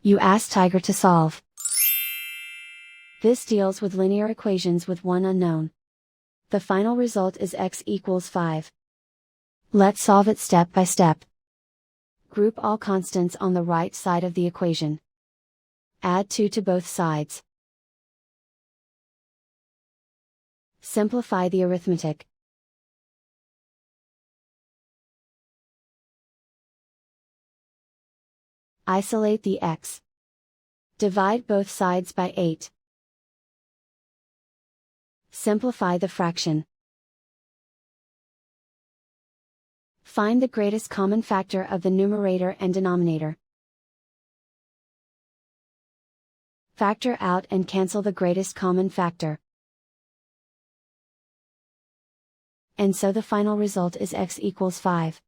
You ask Tiger to solve. This deals with linear equations with one unknown. The final result is x equals 5. Let's solve it step by step. Group all constants on the right side of the equation. Add 2 to both sides. Simplify the arithmetic. Isolate the x. Divide both sides by 8. Simplify the fraction. Find the greatest common factor of the numerator and denominator. Factor out and cancel the greatest common factor. And so the final result is x equals 5.